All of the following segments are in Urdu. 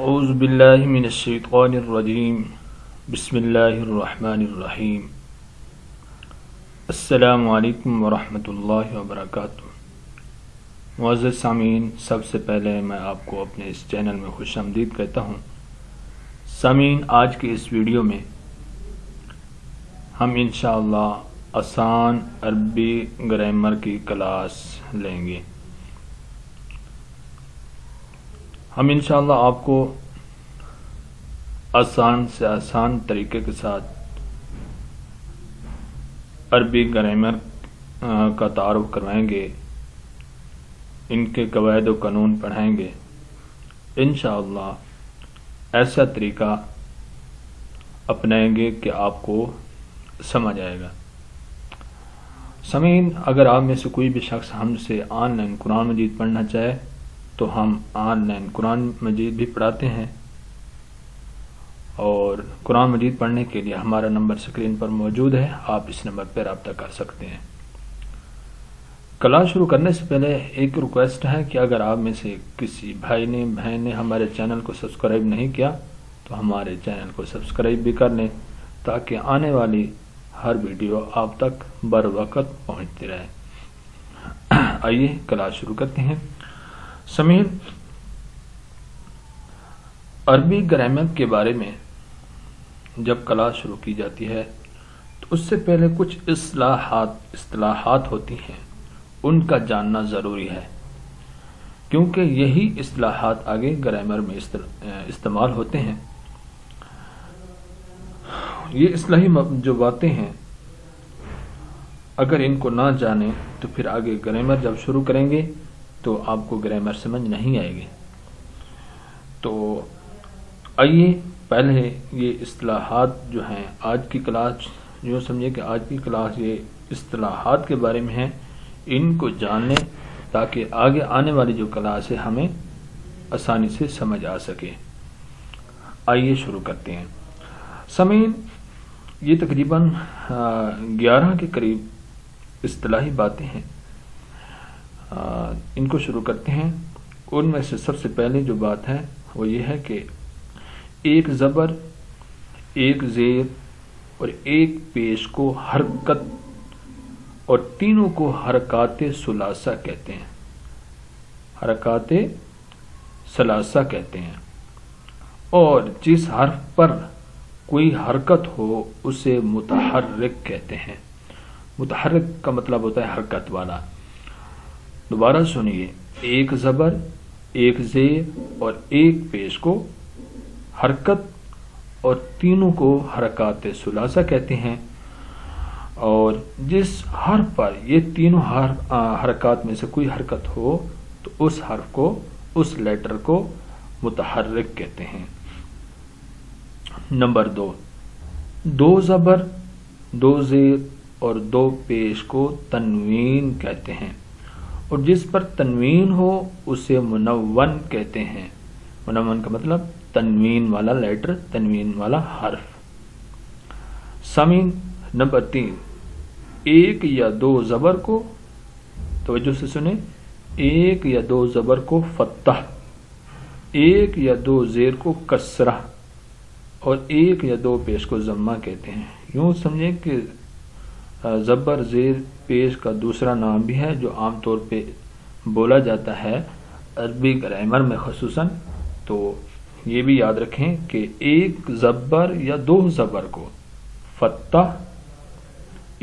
اعوذ باللہ من الشیطان الرجیم بسم اللہ الرحمن الرحیم السلام علیکم ورحمۃ اللہ وبرکاتہ۔ معزز سامعین، سب سے پہلے میں آپ کو اپنے اس چینل میں خوش آمدید کہتا ہوں۔ سامعین، آج کے اس ویڈیو میں ہم انشاءاللہ آسان عربی گرامر کی کلاس لیں گے۔ ہم انشاءاللہ آپ کو آسان سے آسان طریقے کے ساتھ عربی گرامر کا تعارف کروائیں گے، ان کے قواعد و قانون پڑھائیں گے۔ انشاءاللہ ایسا طریقہ اپنائیں گے کہ آپ کو سمجھ آئے گا۔ سامعین، اگر آپ میں سے کوئی بھی شخص ہم سے آن لائن قرآن مجید پڑھنا چاہے تو ہم آن لائن قرآن مجید بھی پڑھاتے ہیں، اور قرآن مجید پڑھنے کے لیے ہمارا نمبر اسکرین پر موجود ہے، آپ اس نمبر پر رابطہ کر سکتے ہیں۔ کلاس شروع کرنے سے پہلے ایک ریکویسٹ ہے کہ اگر آپ میں سے کسی بھائی نے بہن نے ہمارے چینل کو سبسکرائب نہیں کیا تو ہمارے چینل کو سبسکرائب بھی کر لیں، تاکہ آنے والی ہر ویڈیو آپ تک بر وقت پہنچتی رہے۔ آئیے کلاس شروع کرتے ہیں۔ سامعین، عربی گرامر کے بارے میں جب کلاس شروع کی جاتی ہے تو اس سے پہلے کچھ اصطلاحات ہوتی ہیں، ان کا جاننا ضروری ہے، کیونکہ یہی اصطلاحات آگے گرامر میں استعمال ہوتے ہیں۔ یہ اصطلاحی جو باتیں ہیں، اگر ان کو نہ جانیں تو پھر آگے گرامر جب شروع کریں گے تو آپ کو گرامر سمجھ نہیں آئے گی۔ تو آئیے پہلے یہ اصطلاحات جو ہیں، آج کی کلاس جو سمجھے کہ آج کی کلاس یہ اصطلاحات کے بارے میں ہے، ان کو جان لیں تاکہ آگے آنے والی جو کلاس ہے ہمیں آسانی سے سمجھ آ سکے۔ آئیے شروع کرتے ہیں۔ سامعین، یہ تقریباً 11 کے قریب اصطلاحی باتیں ہیں، ان کو شروع کرتے ہیں۔ ان میں سے سب سے پہلے جو بات ہے وہ یہ ہے کہ ایک زبر، ایک زیر اور ایک پیش کو حرکت، اور تینوں کو حرکات ثلاثہ کہتے ہیں۔ حرکات ثلاثہ کہتے ہیں، اور جس حرف پر کوئی حرکت ہو اسے متحرک کہتے ہیں۔ متحرک کا مطلب ہوتا ہے حرکت والا۔ دوبارہ سنیے، ایک زبر، ایک زیر اور ایک پیش کو حرکت، اور تینوں کو حرکات ثلاثہ کہتے ہیں، اور جس حرف پر یہ تینوں حرکات میں سے کوئی حرکت ہو تو اس حرف کو، اس لیٹر کو متحرک کہتے ہیں۔ نمبر 2، دو زبر، دو زیر اور دو پیش کو تنوین کہتے ہیں، اور جس پر تنوین ہو اسے منون کہتے ہیں۔ منون کا مطلب تنوین والا لیٹر، تنوین والا حرف۔ سامعین، نمبر 3، ایک یا دو زبر کو، توجہ سے سنیں، ایک یا دو زبر کو فتح، ایک یا دو زیر کو کسرہ اور ایک یا دو پیش کو ضمہ کہتے ہیں۔ یوں سمجھیں کہ زبر، زیر، پیش کا دوسرا نام بھی ہے جو عام طور پہ بولا جاتا ہے عربی گرامر میں خصوصاً، تو یہ بھی یاد رکھیں کہ ایک زبر یا دو زبر کو فتح،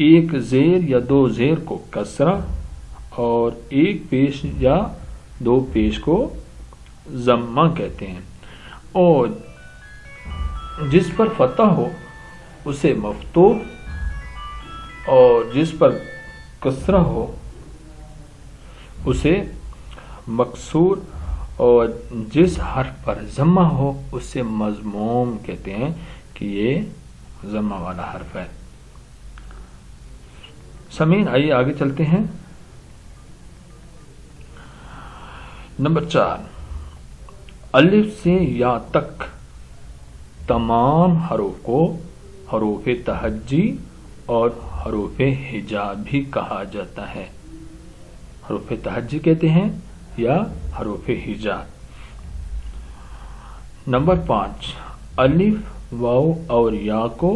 ایک زیر یا دو زیر کو کسرہ اور ایک پیش یا دو پیش کو ضمہ کہتے ہیں، اور جس پر فتح ہو اسے مفتوح، اور جس پر کسرہ ہو اسے مکسور، اور جس حرف پر ضمہ ہو اسے مضموم کہتے ہیں کہ یہ ضمہ والا حرف ہے۔ سامعین، آئیے آگے چلتے ہیں۔ نمبر 4، الف سے یا تک تمام حروف کو حروف تہجی اور حروف ہجا بھی کہا جاتا ہے۔ حروف تہجی کہتے ہیں یا حروف ہجا۔ نمبر 5، الف واو اور یا کو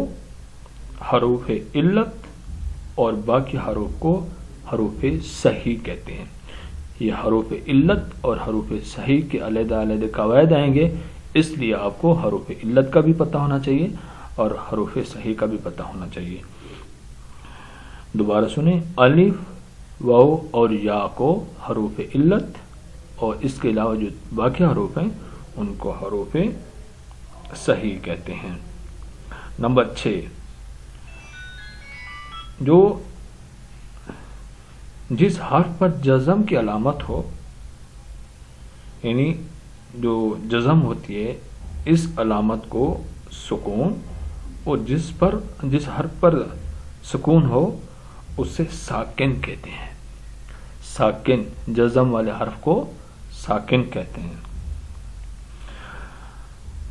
حروف علت اور باقی حروف کو حروف صحیح کہتے ہیں۔ یہ حروف علت اور حروف صحیح کے علیحدہ علیحدہ قواعد آئیں گے، اس لیے آپ کو حروف علت کا بھی پتہ ہونا چاہیے اور حروف صحیح کا بھی پتہ ہونا چاہیے۔ دوبارہ سنیں، الف واو اور یا کو حروف علت اور اس کے علاوہ جو باقی حروف ہیں ان کو حروف صحیح کہتے ہیں۔ نمبر 6، جو جس حرف پر جزم کی علامت ہو، یعنی جو جزم ہوتی ہے اس علامت کو سکون، اور جس حرف پر سکون ہو اسے ساکن کہتے ہیں۔ ساکن، جزم والے حرف کو ساکن کہتے ہیں۔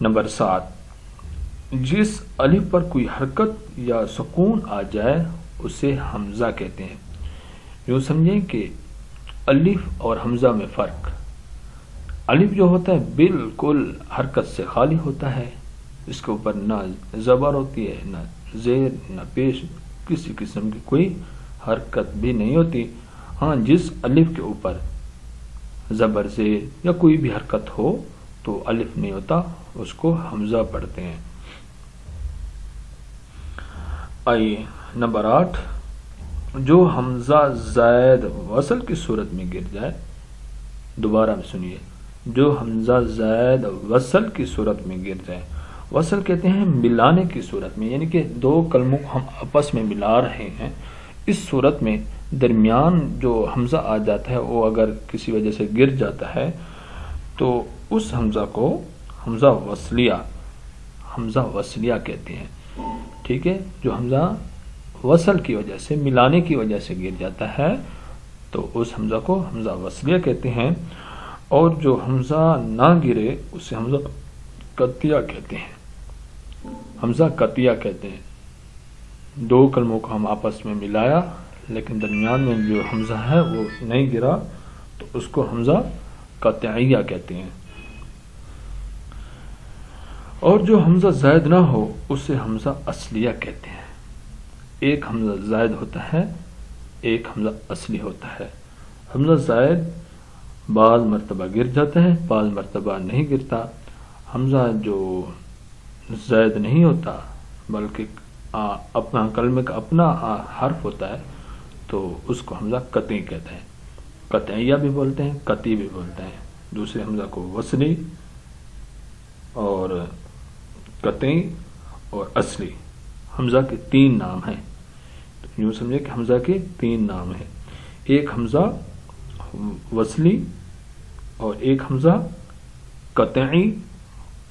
نمبر 7، جس الف پر کوئی حرکت یا سکون آ جائے اسے حمزہ کہتے ہیں۔ یوں سمجھیں کہ الف اور حمزہ میں فرق، الف جو ہوتا ہے بالکل حرکت سے خالی ہوتا ہے، اس کے اوپر نہ زبر ہوتی ہے، نہ زیر، نہ پیش، کسی قسم کی کوئی حرکت بھی نہیں ہوتی۔ ہاں، جس الف کے اوپر زبر، زیر یا کوئی بھی حرکت ہو تو الف نہیں ہوتا، اس کو حمزہ پڑھتے ہیں۔ آئیے نمبر 8، جو حمزہ زائد وصل کی صورت میں گر جائے، دوبارہ سنیے، جو حمزہ زائد وصل کی صورت میں گر جائے، وصل کہتے ہیں ملانے کی صورت میں، یعنی کہ دو کلموں کو ہم آپس میں ملا رہے ہیں، اس صورت میں درمیان جو حمزہ آ جاتا ہے وہ اگر کسی وجہ سے گر جاتا ہے تو اس حمزہ کو حمزہ وصلیہ کہتے ہیں۔ ٹھیک ہے، جو حمزہ وصل کی وجہ سے، ملانے کی وجہ سے گر جاتا ہے تو اس حمزہ کو حمزہ وصلیہ کہتے ہیں، اور جو حمزہ نہ گرے اسے حمزہ قطعیہ کہتے ہیں۔ حمزہ قطعیہ کہتے ہیں، دو کلموں کو ہم آپس میں ملایا لیکن درمیان میں جو حمزہ ہے وہ نہیں گرا تو اس کو حمزہ قطعیہ کہتے ہیں۔ اور جو حمزہ زائد نہ ہو اسے حمزہ اصلیہ کہتے ہیں۔ ایک حمزہ زائد ہوتا ہے، ایک حمزہ اصلی ہوتا ہے۔ حمزہ زائد بعض مرتبہ گر جاتا ہے، بعض مرتبہ نہیں گرتا۔ حمزہ جو زائد نہیں ہوتا بلکہ اپنا کلمے کا اپنا حرف ہوتا ہے تو اس کو حمزہ قطعی کہتے ہیں۔ قطعیہ بھی بولتے ہیں، قطعی بھی بولتے ہیں۔ دوسرے حمزہ کو وصلی اور قطعی اور اصلی، حمزہ کے 3 نام ہیں۔ یوں سمجھے کہ حمزہ کے 3 نام ہیں، ایک حمزہ وصلی اور ایک حمزہ قطعی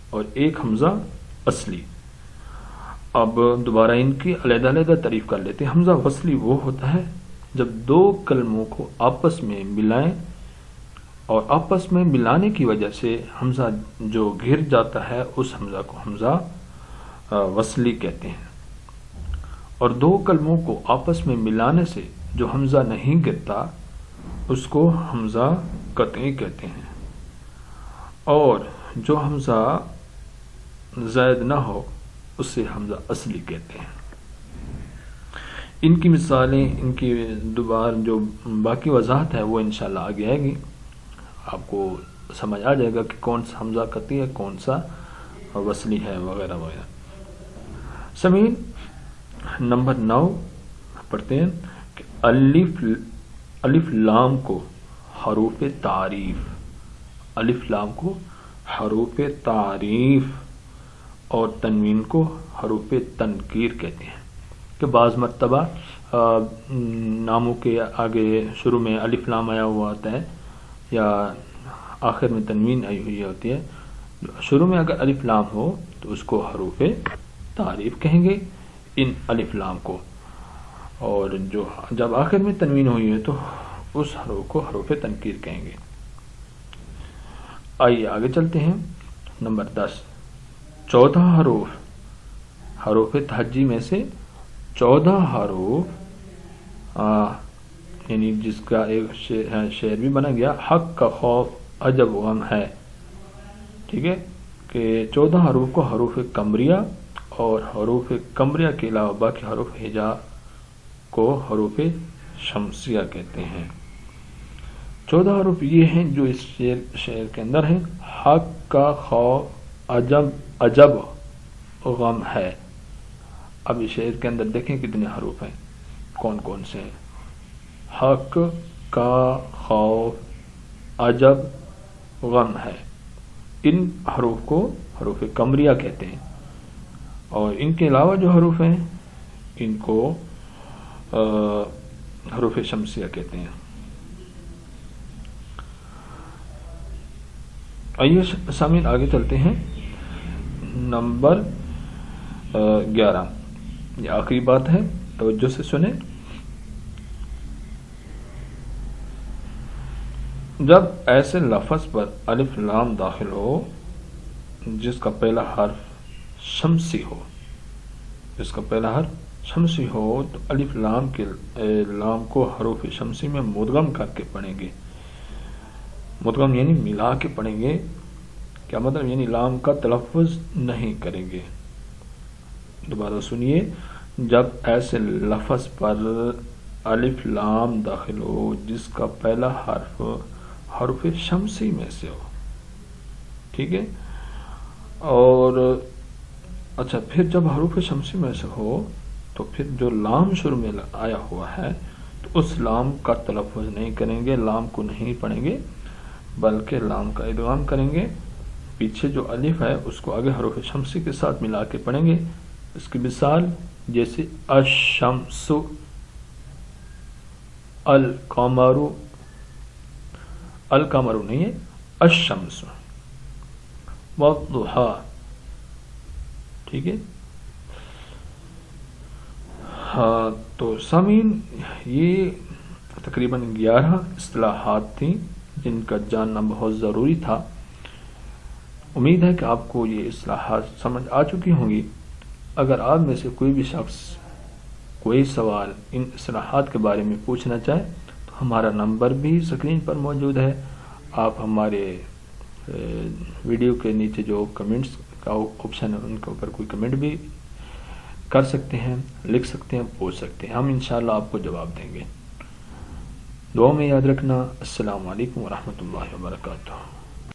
اور ایک حمزہ اصلی۔ اب دوبارہ ان کی علیحدہ علیحدہ تعریف کر لیتے ہیں۔ حمزہ وصلی وہ ہوتا ہے جب دو کلموں کو آپس میں ملائیں اور آپس میں ملانے کی وجہ سے حمزہ جو گر جاتا ہے اس حمزہ کو حمزہ وصلی کہتے ہیں، اور دو کلموں کو آپس میں ملانے سے جو حمزہ نہیں گرتا اس کو حمزہ قطعی کہتے ہیں، اور جو حمزہ زائد نہ ہو اسے حمزہ اصلی کہتے ہیں۔ ان کی مثالیں، ان کی دوبارہ جو باقی وضاحت ہے وہ انشاءاللہ آگے آئے گی، آپ کو سمجھ آ جائے گا کہ کون سا حمزہ قطعی ہے، کون سا وصلی ہے، وغیرہ وغیرہ۔ سامعین، نمبر 9 پڑھتے ہیں کہ الف لام کو حروف تعریف، الف لام کو حروف تعریف اور تنوین کو حروف تنکیر کہتے ہیں۔ کہ بعض مرتبہ ناموں کے آگے شروع میں الف لام آیا ہوا ہوتا ہے یا آخر میں تنوین آئی ہوئی ہوتی ہے، شروع میں اگر الف لام ہو تو اس کو حروف تعریف کہیں گے ان الف لام کو، اور جو جب آخر میں تنوین ہوئی ہے تو اس حروف کو حروف تنکیر کہیں گے۔ آئیے آگے چلتے ہیں۔ نمبر 10، 14 حروف تہجی میں سے 14 حروف یعنی جس کا ایک شعر بھی بنا گیا، حق کا خوف عجب غم ہے۔ ٹھیک ہے، کہ 14 حروف کو حروف قمریہ اور حروف قمریہ کے علاوہ باقی حروف ہجا کو حروف شمسیہ کہتے ہیں۔ 14 حروف یہ ہیں جو اس شعر کے اندر ہیں۔ حق کا خوف عجب غم ہے۔ اب اس شعر کے اندر دیکھیں کتنے حروف ہیں، کون کون سے ہیں۔ حق کا خوف عجب غم ہے، ان حروف کو حروف قمریہ کہتے ہیں، اور ان کے علاوہ جو حروف ہیں ان کو حروف شمسیہ کہتے ہیں۔ آئیے سامعین آگے چلتے ہیں۔ نمبر 11، یہ آخری بات ہے، توجہ سے سنیں۔ جب ایسے لفظ پر الف لام داخل ہو جس کا پہلا حرف شمسی ہو، جس کا پہلا حرف شمسی ہو، تو الف لام کے لام کو حروف شمسی میں مدغم کر کے پڑھیں گے۔ مدغم یعنی ملا کے پڑھیں گے۔ کیا مطلب؟ یعنی لام کا تلفظ نہیں کریں گے۔ دوبارہ سنیے، جب ایسے لفظ پر الف لام داخل ہو جس کا پہلا حرف حروف شمسی میں سے ہو، ٹھیک ہے، اور اچھا پھر جب حروف شمسی میں سے ہو تو پھر جو لام شروع میں آیا ہوا ہے تو اس لام کا تلفظ نہیں کریں گے، لام کو نہیں پڑھیں گے، بلکہ لام کا ادغام کریں گے۔ پیچھے جو الف ہے اس کو آگے حروف شمسی کے ساتھ ملا کے پڑھیں گے۔ اس کی مثال جیسے الشمس، القمر، القمر نہیں ہے، الشمس، والضحیٰ، ٹھیک ہے۔ ہاں تو سامعین، یہ تقریباً 11 اصطلاحات تھیں جن کا جاننا بہت ضروری تھا۔ امید ہے کہ آپ کو یہ اصطلاحات سمجھ آ چکی ہوں گی۔ اگر آپ میں سے کوئی بھی شخص کوئی سوال ان اصطلاحات کے بارے میں پوچھنا چاہے تو ہمارا نمبر بھی اسکرین پر موجود ہے۔ آپ ہمارے ویڈیو کے نیچے جو کمنٹس کا آپشن ہے ان کے اوپر کوئی کمنٹ بھی کر سکتے ہیں، لکھ سکتے ہیں، پوچھ سکتے ہیں، ہم انشاءاللہ آپ کو جواب دیں گے۔ دعا میں یاد رکھنا۔ السلام علیکم ورحمۃ اللہ وبرکاتہ۔